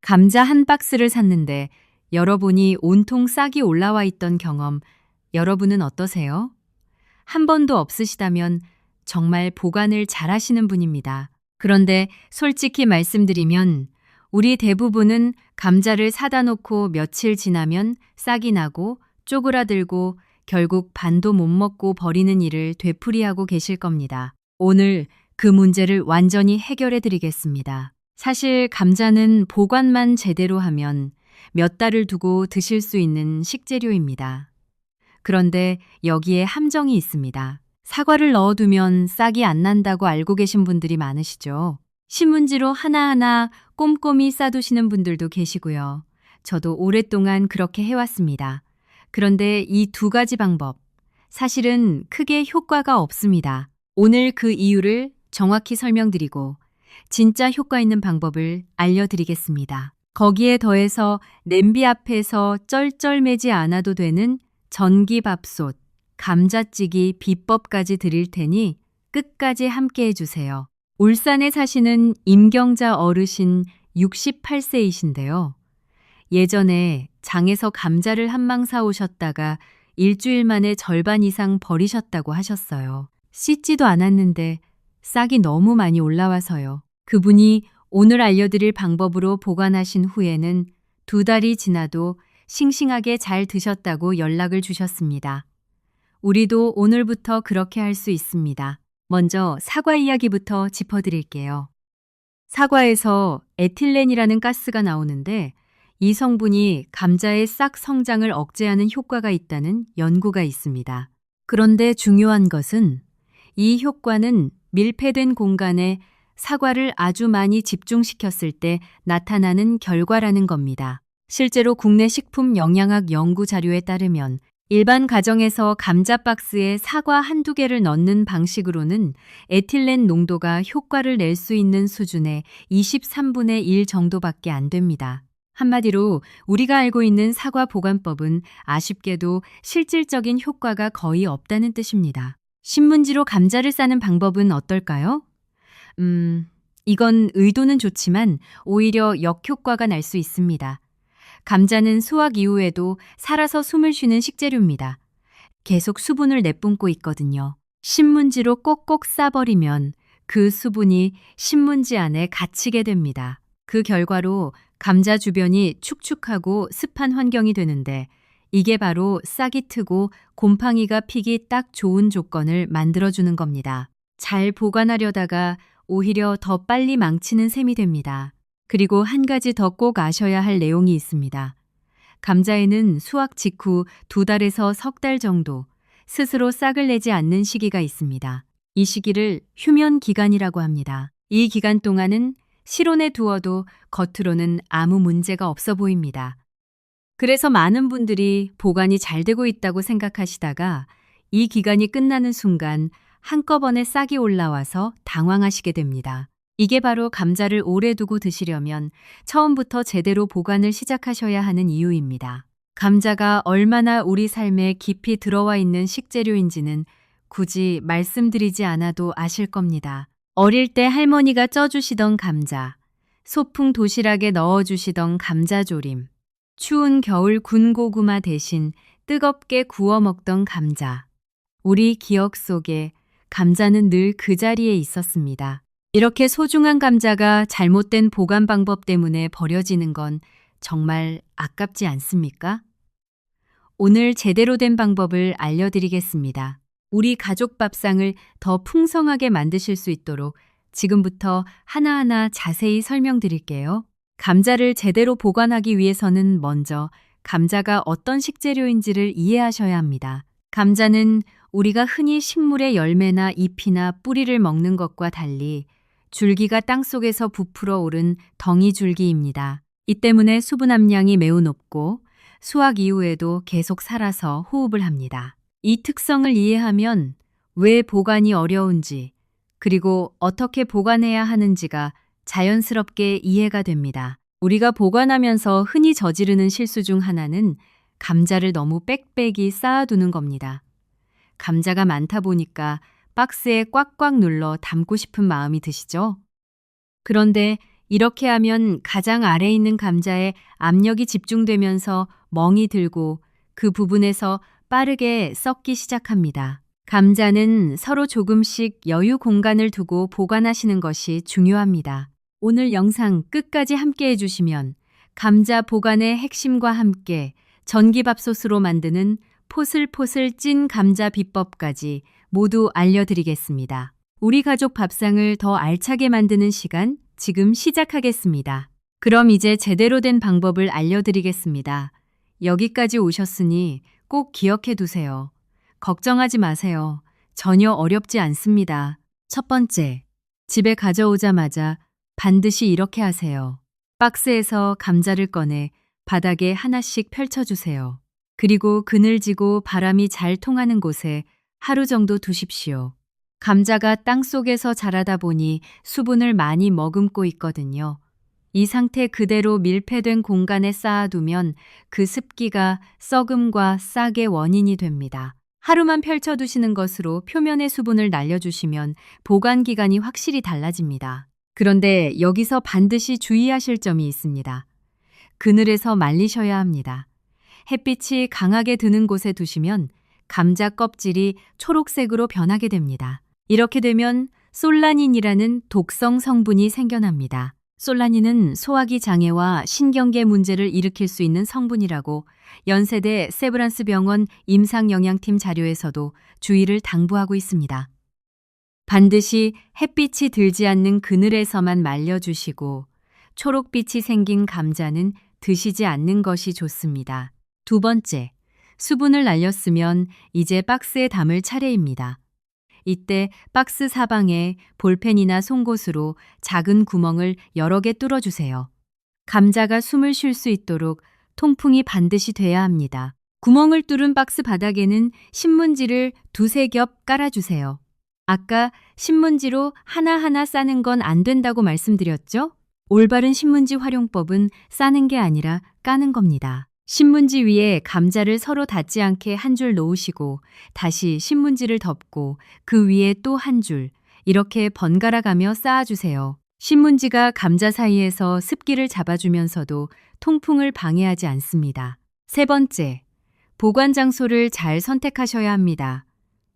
감자 한 박스를 샀는데 열어보니 온통 싹이 올라와 있던 경험, 여러분은 어떠세요? 한 번도 없으시다면 정말 보관을 잘하시는 분입니다. 그런데 솔직히 말씀드리면 우리 대부분은 감자를 사다 놓고 며칠 지나면 싹이 나고 쪼그라들고 결국 반도 못 먹고 버리는 일을 되풀이하고 계실 겁니다. 오늘 그 문제를 완전히 해결해 드리겠습니다. 사실 감자는 보관만 제대로 하면 몇 달을 두고 드실 수 있는 식재료입니다. 그런데 여기에 함정이 있습니다. 사과를 넣어두면 싹이 안 난다고 알고 계신 분들이 많으시죠. 신문지로 하나하나 꼼꼼히 싸두시는 분들도 계시고요. 저도 오랫동안 그렇게 해왔습니다. 그런데 이 두 가지 방법, 사실은 크게 효과가 없습니다. 오늘 그 이유를 정확히 설명드리고 진짜 효과 있는 방법을 알려드리겠습니다. 거기에 더해서 냄비 앞에서 쩔쩔매지 않아도 되는 전기밥솥, 감자찌기 비법까지 드릴 테니 끝까지 함께 해주세요. 울산에 사시는 임경자 어르신 68세이신데요. 예전에 장에서 감자를 한 망 사오셨다가 일주일 만에 절반 이상 버리셨다고 하셨어요. 씻지도 않았는데 싹이 너무 많이 올라와서요. 그분이 오늘 알려드릴 방법으로 보관하신 후에는 2달이 지나도 싱싱하게 잘 드셨다고 연락을 주셨습니다. 우리도 오늘부터 그렇게 할 수 있습니다. 먼저 사과 이야기부터 짚어드릴게요. 사과에서 에틸렌이라는 가스가 나오는데 이 성분이 감자의 싹 성장을 억제하는 효과가 있다는 연구가 있습니다. 그런데 중요한 것은 이 효과는 밀폐된 공간에 사과를 아주 많이 집중시켰을 때 나타나는 결과라는 겁니다. 실제로 국내 식품 영양학 연구 자료에 따르면 일반 가정에서 감자 박스에 사과 한두 개를 넣는 방식으로는 에틸렌 농도가 효과를 낼 수 있는 수준의 23분의 1 정도밖에 안 됩니다. 한마디로 우리가 알고 있는 사과 보관법은 아쉽게도 실질적인 효과가 거의 없다는 뜻입니다. 신문지로 감자를 싸는 방법은 어떨까요? 이건 의도는 좋지만 오히려 역효과가 날 수 있습니다. 감자는 수확 이후에도 살아서 숨을 쉬는 식재료입니다. 계속 수분을 내뿜고 있거든요. 신문지로 꼭꼭 싸버리면 그 수분이 신문지 안에 갇히게 됩니다. 그 결과로 감자 주변이 축축하고 습한 환경이 되는데 이게 바로 싹이 트고 곰팡이가 피기 딱 좋은 조건을 만들어주는 겁니다. 잘 보관하려다가 오히려 더 빨리 망치는 셈이 됩니다. 그리고 한 가지 더 꼭 아셔야 할 내용이 있습니다. 감자에는 수확 직후 2달에서 석 달 정도 스스로 싹을 내지 않는 시기가 있습니다. 이 시기를 휴면 기간이라고 합니다. 이 기간 동안은 실온에 두어도 겉으로는 아무 문제가 없어 보입니다. 그래서 많은 분들이 보관이 잘 되고 있다고 생각하시다가 이 기간이 끝나는 순간 한꺼번에 싹이 올라와서 당황하시게 됩니다. 이게 바로 감자를 오래 두고 드시려면 처음부터 제대로 보관을 시작하셔야 하는 이유입니다. 감자가 얼마나 우리 삶에 깊이 들어와 있는 식재료인지는 굳이 말씀드리지 않아도 아실 겁니다. 어릴 때 할머니가 쪄주시던 감자, 소풍 도시락에 넣어주시던 감자조림, 추운 겨울 군고구마 대신 뜨겁게 구워 먹던 감자. 우리 기억 속에 감자는 늘 그 자리에 있었습니다. 이렇게 소중한 감자가 잘못된 보관 방법 때문에 버려지는 건 정말 아깝지 않습니까? 오늘 제대로 된 방법을 알려드리겠습니다. 우리 가족 밥상을 더 풍성하게 만드실 수 있도록 지금부터 하나하나 자세히 설명드릴게요. 감자를 제대로 보관하기 위해서는 먼저 감자가 어떤 식재료인지를 이해하셔야 합니다. 감자는 우리가 흔히 식물의 열매나 잎이나 뿌리를 먹는 것과 달리 줄기가 땅속에서 부풀어 오른 덩이 줄기입니다. 이 때문에 수분 함량이 매우 높고 수확 이후에도 계속 살아서 호흡을 합니다. 이 특성을 이해하면 왜 보관이 어려운지 그리고 어떻게 보관해야 하는지가 자연스럽게 이해가 됩니다. 우리가 보관하면서 흔히 저지르는 실수 중 하나는 감자를 너무 빽빽이 쌓아두는 겁니다. 감자가 많다 보니까 박스에 꽉꽉 눌러 담고 싶은 마음이 드시죠? 그런데 이렇게 하면 가장 아래에 있는 감자에 압력이 집중되면서 멍이 들고 그 부분에서 빠르게 썩기 시작합니다. 감자는 서로 조금씩 여유 공간을 두고 보관하시는 것이 중요합니다. 오늘 영상 끝까지 함께 해주시면 감자 보관의 핵심과 함께 전기밥솥으로 만드는 포슬포슬 찐 감자 비법까지 모두 알려드리겠습니다. 우리 가족 밥상을 더 알차게 만드는 시간 지금 시작하겠습니다. 그럼 이제 제대로 된 방법을 알려드리겠습니다. 여기까지 오셨으니 꼭 기억해 두세요. 걱정하지 마세요. 전혀 어렵지 않습니다. 첫 번째, 집에 가져오자마자 반드시 이렇게 하세요. 박스에서 감자를 꺼내 바닥에 하나씩 펼쳐주세요. 그리고 그늘지고 바람이 잘 통하는 곳에 하루 정도 두십시오. 감자가 땅속에서 자라다 보니 수분을 많이 머금고 있거든요. 이 상태 그대로 밀폐된 공간에 쌓아두면 그 습기가 썩음과 싹의 원인이 됩니다. 하루만 펼쳐두시는 것으로 표면의 수분을 날려주시면 보관 기간이 확실히 달라집니다. 그런데 여기서 반드시 주의하실 점이 있습니다. 그늘에서 말리셔야 합니다. 햇빛이 강하게 드는 곳에 두시면 감자 껍질이 초록색으로 변하게 됩니다. 이렇게 되면 솔라닌이라는 독성 성분이 생겨납니다. 솔라닌은 소화기 장애와 신경계 문제를 일으킬 수 있는 성분이라고 연세대 세브란스 병원 임상영양팀 자료에서도 주의를 당부하고 있습니다. 반드시 햇빛이 들지 않는 그늘에서만 말려주시고 초록빛이 생긴 감자는 드시지 않는 것이 좋습니다. 두 번째, 수분을 날렸으면 이제 박스에 담을 차례입니다. 이때 박스 사방에 볼펜이나 송곳으로 작은 구멍을 여러 개 뚫어주세요. 감자가 숨을 쉴 수 있도록 통풍이 반드시 돼야 합니다. 구멍을 뚫은 박스 바닥에는 신문지를 두세 겹 깔아주세요. 아까 신문지로 하나하나 싸는 건 안 된다고 말씀드렸죠? 올바른 신문지 활용법은 싸는 게 아니라 까는 겁니다. 신문지 위에 감자를 서로 닿지 않게 한 줄 놓으시고 다시 신문지를 덮고 그 위에 또 한 줄, 이렇게 번갈아 가며 쌓아주세요. 신문지가 감자 사이에서 습기를 잡아주면서도 통풍을 방해하지 않습니다. 세 번째, 보관 장소를 잘 선택하셔야 합니다.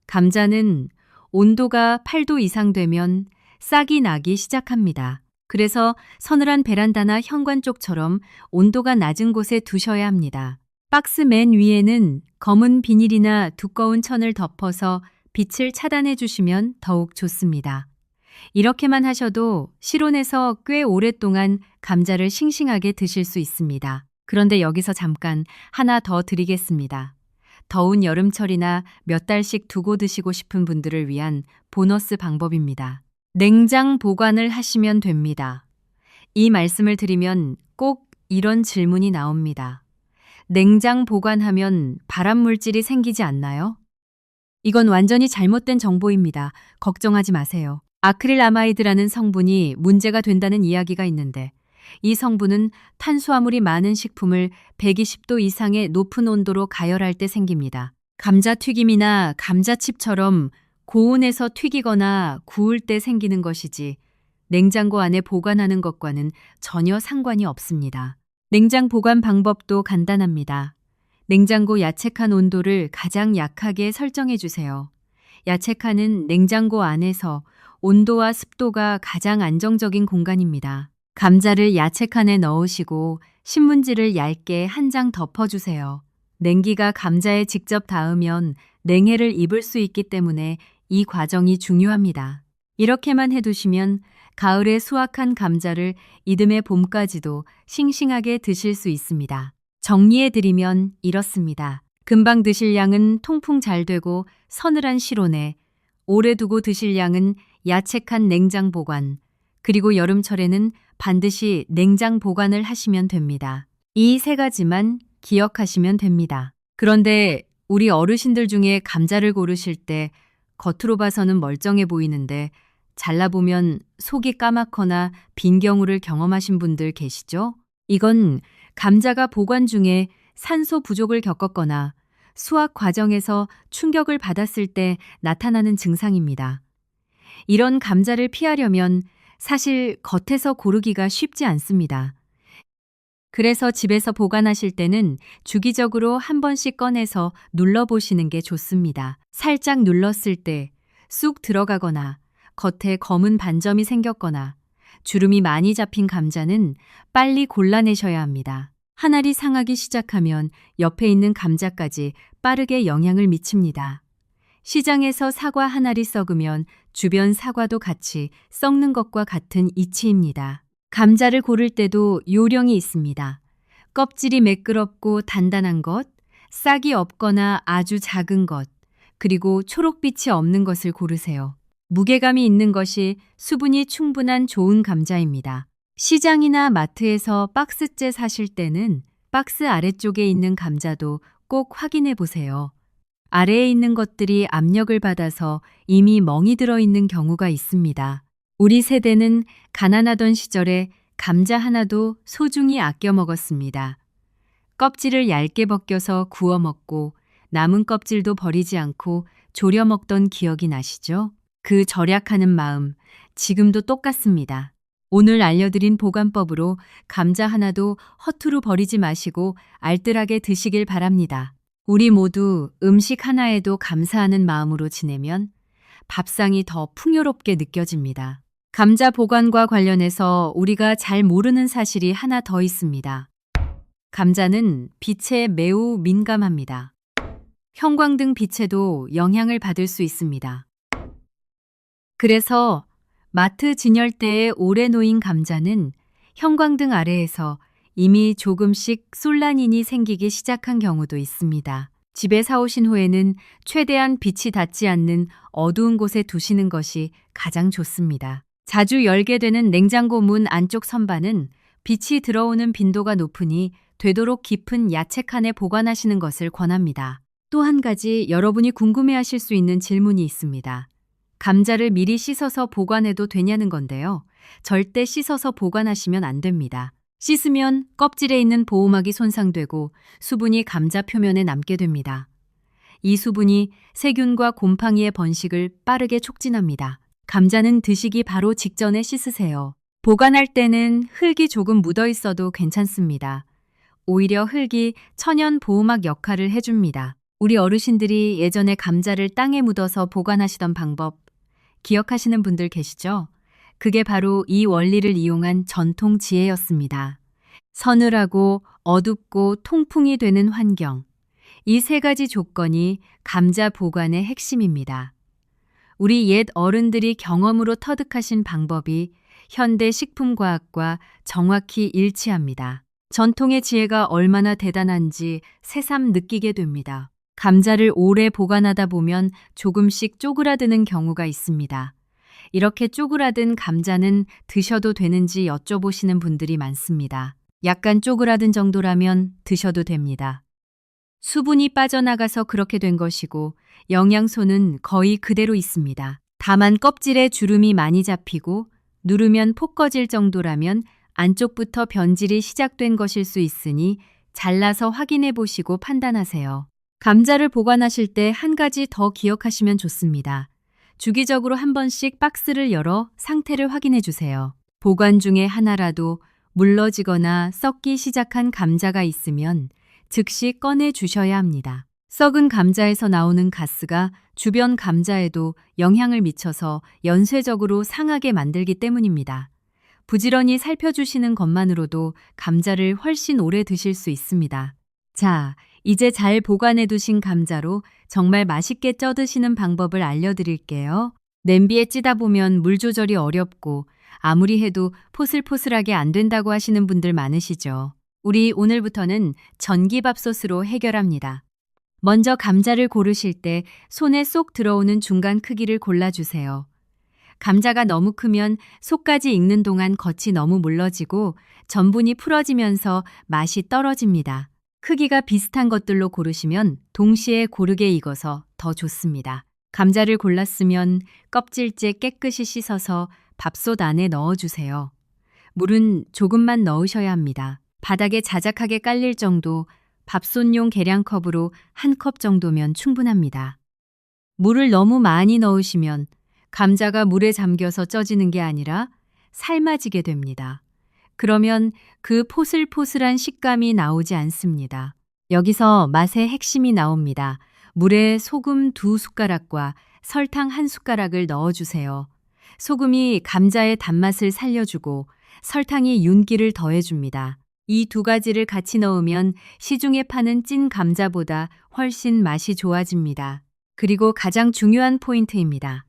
감자는 온도가 8도 이상 되면 싹이 나기 시작합니다. 그래서 서늘한 베란다나 현관 쪽처럼 온도가 낮은 곳에 두셔야 합니다. 박스 맨 위에는 검은 비닐이나 두꺼운 천을 덮어서 빛을 차단해 주시면 더욱 좋습니다. 이렇게만 하셔도 실온에서 꽤 오랫동안 감자를 싱싱하게 드실 수 있습니다. 그런데 여기서 잠깐 하나 더 드리겠습니다. 더운 여름철이나 몇 달씩 두고 드시고 싶은 분들을 위한 보너스 방법입니다. 냉장 보관을 하시면 됩니다. 이 말씀을 드리면 꼭 이런 질문이 나옵니다. 냉장 보관하면 발암 물질이 생기지 않나요? 이건 완전히 잘못된 정보입니다. 걱정하지 마세요. 아크릴아마이드라는 성분이 문제가 된다는 이야기가 있는데 이 성분은 탄수화물이 많은 식품을 120도 이상의 높은 온도로 가열할 때 생깁니다. 감자튀김이나 감자칩처럼 고온에서 튀기거나 구울 때 생기는 것이지 냉장고 안에 보관하는 것과는 전혀 상관이 없습니다. 냉장 보관 방법도 간단합니다. 냉장고 야채칸 온도를 가장 약하게 설정해 주세요. 야채칸은 냉장고 안에서 온도와 습도가 가장 안정적인 공간입니다. 감자를 야채칸에 넣으시고 신문지를 얇게 한 장 덮어주세요. 냉기가 감자에 직접 닿으면 냉해를 입을 수 있기 때문에 이 과정이 중요합니다. 이렇게만 해두시면 가을에 수확한 감자를 이듬해 봄까지도 싱싱하게 드실 수 있습니다. 정리해드리면 이렇습니다. 금방 드실 양은 통풍 잘 되고 서늘한 실온에, 오래 두고 드실 양은 야채칸 냉장 보관, 그리고 여름철에는 반드시 냉장 보관을 하시면 됩니다. 이 세 가지만 기억하시면 됩니다. 그런데 우리 어르신들 중에 감자를 고르실 때 겉으로 봐서는 멀쩡해 보이는데 잘라보면 속이 까맣거나 빈 경우를 경험하신 분들 계시죠? 이건 감자가 보관 중에 산소 부족을 겪었거나 수확 과정에서 충격을 받았을 때 나타나는 증상입니다. 이런 감자를 피하려면 사실 겉에서 고르기가 쉽지 않습니다. 그래서 집에서 보관하실 때는 주기적으로 한 번씩 꺼내서 눌러보시는 게 좋습니다. 살짝 눌렀을 때 쑥 들어가거나 겉에 검은 반점이 생겼거나 주름이 많이 잡힌 감자는 빨리 골라내셔야 합니다. 한 알이 상하기 시작하면 옆에 있는 감자까지 빠르게 영향을 미칩니다. 시장에서 사과 한 알이 썩으면 주변 사과도 같이 썩는 것과 같은 이치입니다. 감자를 고를 때도 요령이 있습니다. 껍질이 매끄럽고 단단한 것, 싹이 없거나 아주 작은 것, 그리고 초록빛이 없는 것을 고르세요. 무게감이 있는 것이 수분이 충분한 좋은 감자입니다. 시장이나 마트에서 박스째 사실 때는 박스 아래쪽에 있는 감자도 꼭 확인해 보세요. 아래에 있는 것들이 압력을 받아서 이미 멍이 들어 있는 경우가 있습니다. 우리 세대는 가난하던 시절에 감자 하나도 소중히 아껴 먹었습니다. 껍질을 얇게 벗겨서 구워 먹고 남은 껍질도 버리지 않고 졸여 먹던 기억이 나시죠? 그 절약하는 마음, 지금도 똑같습니다. 오늘 알려드린 보관법으로 감자 하나도 허투루 버리지 마시고 알뜰하게 드시길 바랍니다. 우리 모두 음식 하나에도 감사하는 마음으로 지내면 밥상이 더 풍요롭게 느껴집니다. 감자 보관과 관련해서 우리가 잘 모르는 사실이 하나 더 있습니다. 감자는 빛에 매우 민감합니다. 형광등 빛에도 영향을 받을 수 있습니다. 그래서 마트 진열대에 오래 놓인 감자는 형광등 아래에서 이미 조금씩 솔라닌이 생기기 시작한 경우도 있습니다. 집에 사오신 후에는 최대한 빛이 닿지 않는 어두운 곳에 두시는 것이 가장 좋습니다. 자주 열게 되는 냉장고 문 안쪽 선반은 빛이 들어오는 빈도가 높으니 되도록 깊은 야채 칸에 보관하시는 것을 권합니다. 또 한 가지 여러분이 궁금해하실 수 있는 질문이 있습니다. 감자를 미리 씻어서 보관해도 되냐는 건데요. 절대 씻어서 보관하시면 안 됩니다. 씻으면 껍질에 있는 보호막이 손상되고 수분이 감자 표면에 남게 됩니다. 이 수분이 세균과 곰팡이의 번식을 빠르게 촉진합니다. 감자는 드시기 바로 직전에 씻으세요. 보관할 때는 흙이 조금 묻어 있어도 괜찮습니다. 오히려 흙이 천연 보호막 역할을 해줍니다. 우리 어르신들이 예전에 감자를 땅에 묻어서 보관하시던 방법 기억하시는 분들 계시죠? 그게 바로 이 원리를 이용한 전통 지혜였습니다. 서늘하고 어둡고 통풍이 되는 환경. 이 세 가지 조건이 감자 보관의 핵심입니다. 우리 옛 어른들이 경험으로 터득하신 방법이 현대 식품과학과 정확히 일치합니다. 전통의 지혜가 얼마나 대단한지 새삼 느끼게 됩니다. 감자를 오래 보관하다 보면 조금씩 쪼그라드는 경우가 있습니다. 이렇게 쪼그라든 감자는 드셔도 되는지 여쭤보시는 분들이 많습니다. 약간 쪼그라든 정도라면 드셔도 됩니다. 수분이 빠져나가서 그렇게 된 것이고 영양소는 거의 그대로 있습니다. 다만 껍질에 주름이 많이 잡히고 누르면 폭 꺼질 정도라면 안쪽부터 변질이 시작된 것일 수 있으니 잘라서 확인해 보시고 판단하세요. 감자를 보관하실 때 한 가지 더 기억하시면 좋습니다. 주기적으로 한 번씩 박스를 열어 상태를 확인해 주세요. 보관 중에 하나라도 물러지거나 썩기 시작한 감자가 있으면 즉시 꺼내 주셔야 합니다. 썩은 감자에서 나오는 가스가 주변 감자에도 영향을 미쳐서 연쇄적으로 상하게 만들기 때문입니다. 부지런히 살펴주시는 것만으로도 감자를 훨씬 오래 드실 수 있습니다. 자, 이제 잘 보관해 두신 감자로 정말 맛있게 쪄 드시는 방법을 알려드릴게요. 냄비에 찌다 보면 물 조절이 어렵고 아무리 해도 포슬포슬하게 안 된다고 하시는 분들 많으시죠. 우리 오늘부터는 전기밥솥으로 해결합니다. 먼저 감자를 고르실 때 손에 쏙 들어오는 중간 크기를 골라주세요. 감자가 너무 크면 속까지 익는 동안 겉이 너무 물러지고 전분이 풀어지면서 맛이 떨어집니다. 크기가 비슷한 것들로 고르시면 동시에 고르게 익어서 더 좋습니다. 감자를 골랐으면 껍질째 깨끗이 씻어서 밥솥 안에 넣어주세요. 물은 조금만 넣으셔야 합니다. 바닥에 자작하게 깔릴 정도 밥솥용 계량컵으로 한 컵 정도면 충분합니다. 물을 너무 많이 넣으시면 감자가 물에 잠겨서 쪄지는 게 아니라 삶아지게 됩니다. 그러면 그 포슬포슬한 식감이 나오지 않습니다. 여기서 맛의 핵심이 나옵니다. 물에 소금 2숟가락과 설탕 1숟가락을 넣어주세요. 소금이 감자의 단맛을 살려주고 설탕이 윤기를 더해줍니다. 이 두 가지를 같이 넣으면 시중에 파는 찐 감자보다 훨씬 맛이 좋아집니다. 그리고 가장 중요한 포인트입니다.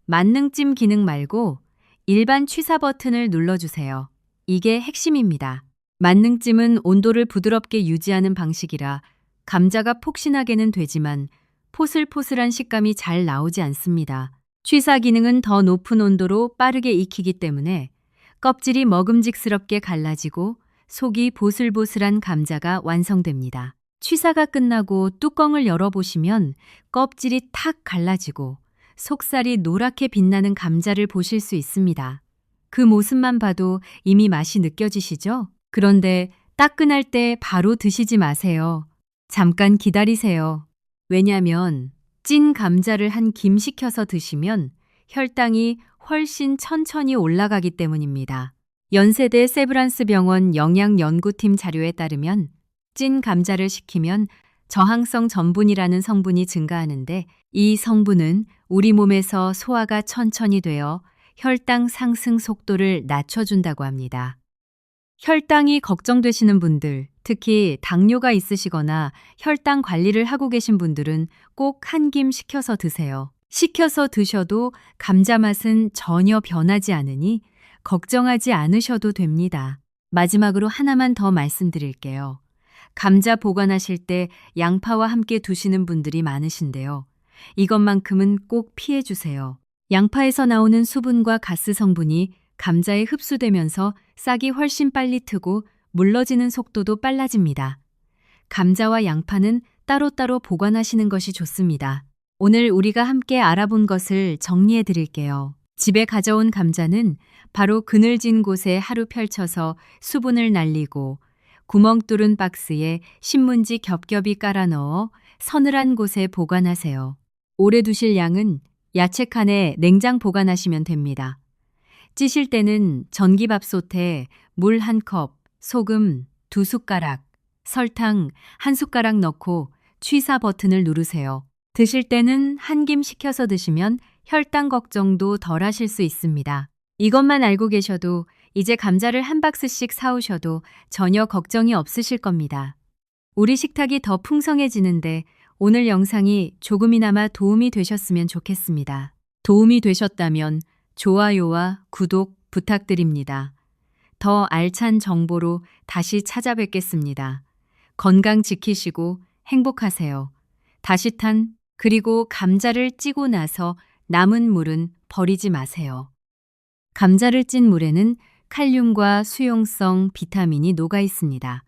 만능찜 기능 말고 일반 취사 버튼을 눌러주세요. 이게 핵심입니다. 만능찜은 온도를 부드럽게 유지하는 방식이라 감자가 폭신하게는 되지만 포슬포슬한 식감이 잘 나오지 않습니다. 취사 기능은 더 높은 온도로 빠르게 익히기 때문에 껍질이 먹음직스럽게 갈라지고 속이 보슬보슬한 감자가 완성됩니다. 취사가 끝나고 뚜껑을 열어보시면 껍질이 탁 갈라지고 속살이 노랗게 빛나는 감자를 보실 수 있습니다. 그 모습만 봐도 이미 맛이 느껴지시죠? 그런데 따끈할 때 바로 드시지 마세요. 잠깐 기다리세요. 왜냐면 찐 감자를 한 김 식혀서 드시면 혈당이 훨씬 천천히 올라가기 때문입니다. 연세대 세브란스 병원 영양연구팀 자료에 따르면 찐 감자를 식히면 저항성 전분이라는 성분이 증가하는데 이 성분은 우리 몸에서 소화가 천천히 되어 혈당 상승 속도를 낮춰준다고 합니다. 혈당이 걱정되시는 분들, 특히 당뇨가 있으시거나 혈당 관리를 하고 계신 분들은 꼭 한 김 식혀서 드세요. 식혀서 드셔도 감자 맛은 전혀 변하지 않으니 걱정하지 않으셔도 됩니다. 마지막으로 하나만 더 말씀드릴게요. 감자 보관하실 때 양파와 함께 두시는 분들이 많으신데요. 이것만큼은 꼭 피해 주세요. 양파에서 나오는 수분과 가스 성분이 감자에 흡수되면서 싹이 훨씬 빨리 트고 물러지는 속도도 빨라집니다. 감자와 양파는 따로따로 보관하시는 것이 좋습니다. 오늘 우리가 함께 알아본 것을 정리해 드릴게요. 집에 가져온 감자는 바로 그늘진 곳에 하루 펼쳐서 수분을 날리고 구멍 뚫은 박스에 신문지 겹겹이 깔아 넣어 서늘한 곳에 보관하세요. 오래 두실 양은 야채칸에 냉장 보관하시면 됩니다. 찌실 때는 전기밥솥에 물 1컵, 소금 2숟가락, 설탕 1숟가락 넣고 취사 버튼을 누르세요. 드실 때는 한 김 식혀서 드시면 혈당 걱정도 덜 하실 수 있습니다. 이것만 알고 계셔도 이제 감자를 한 박스씩 사오셔도 전혀 걱정이 없으실 겁니다. 우리 식탁이 더 풍성해지는데 오늘 영상이 조금이나마 도움이 되셨으면 좋겠습니다. 도움이 되셨다면 좋아요와 구독 부탁드립니다. 더 알찬 정보로 다시 찾아뵙겠습니다. 건강 지키시고 행복하세요. 다시탄 그리고 감자를 찌고 나서 남은 물은 버리지 마세요. 감자를 찐 물에는 칼륨과 수용성 비타민이 녹아 있습니다.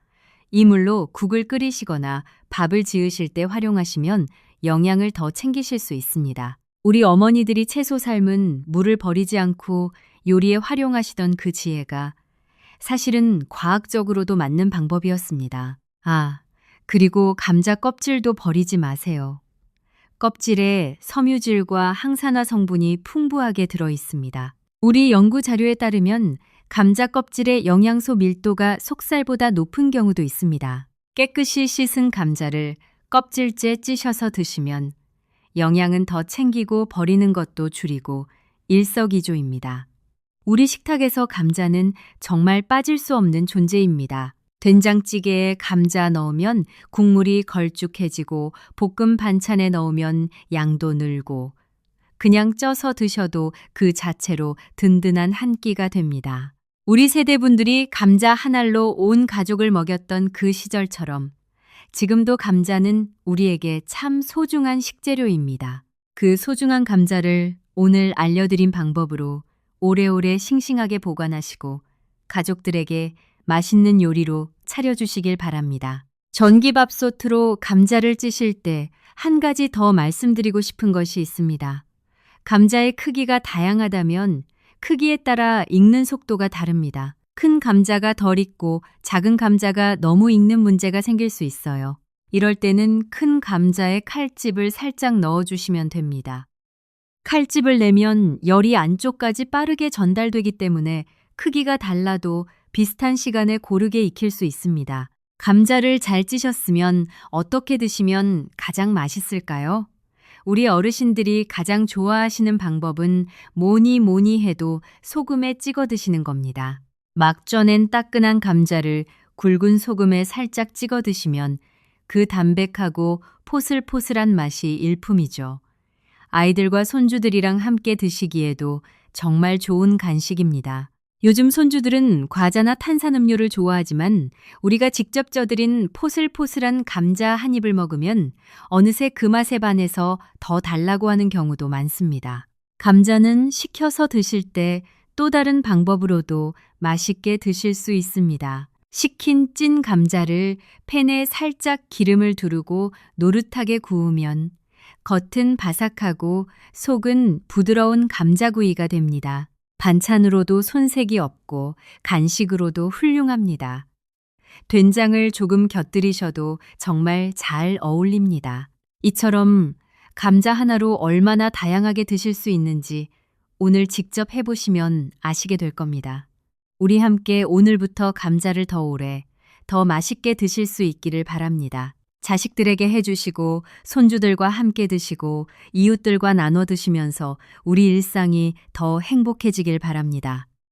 이 물로 국을 끓이시거나 밥을 지으실 때 활용하시면 영양을 더 챙기실 수 있습니다. 우리 어머니들이 채소 삶은 물을 버리지 않고 요리에 활용하시던 그 지혜가 사실은 과학적으로도 맞는 방법이었습니다. 그리고 감자 껍질도 버리지 마세요. 껍질에 섬유질과 항산화 성분이 풍부하게 들어 있습니다. 우리 연구 자료에 따르면 감자 껍질의 영양소 밀도가 속살보다 높은 경우도 있습니다. 깨끗이 씻은 감자를 껍질째 찌셔서 드시면 영양은 더 챙기고 버리는 것도 줄이고 일석이조입니다. 우리 식탁에서 감자는 정말 빠질 수 없는 존재입니다. 된장찌개에 감자 넣으면 국물이 걸쭉해지고 볶음 반찬에 넣으면 양도 늘고 그냥 쪄서 드셔도 그 자체로 든든한 한 끼가 됩니다. 우리 세대분들이 감자 한 알로 온 가족을 먹였던 그 시절처럼 지금도 감자는 우리에게 참 소중한 식재료입니다. 그 소중한 감자를 오늘 알려드린 방법으로 오래오래 싱싱하게 보관하시고 가족들에게 맛있는 요리로 차려주시길 바랍니다. 전기밥솥으로 감자를 찌실 때 한 가지 더 말씀드리고 싶은 것이 있습니다. 감자의 크기가 다양하다면 크기에 따라 익는 속도가 다릅니다. 큰 감자가 덜 익고 작은 감자가 너무 익는 문제가 생길 수 있어요. 이럴 때는 큰 감자에 칼집을 살짝 넣어주시면 됩니다. 칼집을 내면 열이 안쪽까지 빠르게 전달되기 때문에 크기가 달라도 비슷한 시간에 고르게 익힐 수 있습니다. 감자를 잘 찌셨으면 어떻게 드시면 가장 맛있을까요? 우리 어르신들이 가장 좋아하시는 방법은 뭐니 해도 소금에 찍어 드시는 겁니다. 막 쪄낸 따끈한 감자를 굵은 소금에 살짝 찍어 드시면 그 담백하고 포슬포슬한 맛이 일품이죠. 아이들과 손주들이랑 함께 드시기에도 정말 좋은 간식입니다. 요즘 손주들은 과자나 탄산음료를 좋아하지만 우리가 직접 쪄드린 포슬포슬한 감자 한 입을 먹으면 어느새 그 맛에 반해서 더 달라고 하는 경우도 많습니다. 감자는 식혀서 드실 때 또 다른 방법으로도 맛있게 드실 수 있습니다. 식힌 찐 감자를 팬에 살짝 기름을 두르고 노릇하게 구우면 겉은 바삭하고 속은 부드러운 감자구이가 됩니다. 반찬으로도 손색이 없고 간식으로도 훌륭합니다. 된장을 조금 곁들이셔도 정말 잘 어울립니다. 이처럼 감자 하나로 얼마나 다양하게 드실 수 있는지 오늘 직접 해보시면 아시게 될 겁니다. 우리 함께 오늘부터 감자를 더 오래, 더 맛있게 드실 수 있기를 바랍니다. 자식들에게 해주시고 손주들과 함께 드시고 이웃들과 나눠 드시면서 우리 일상이 더 행복해지길 바랍니다.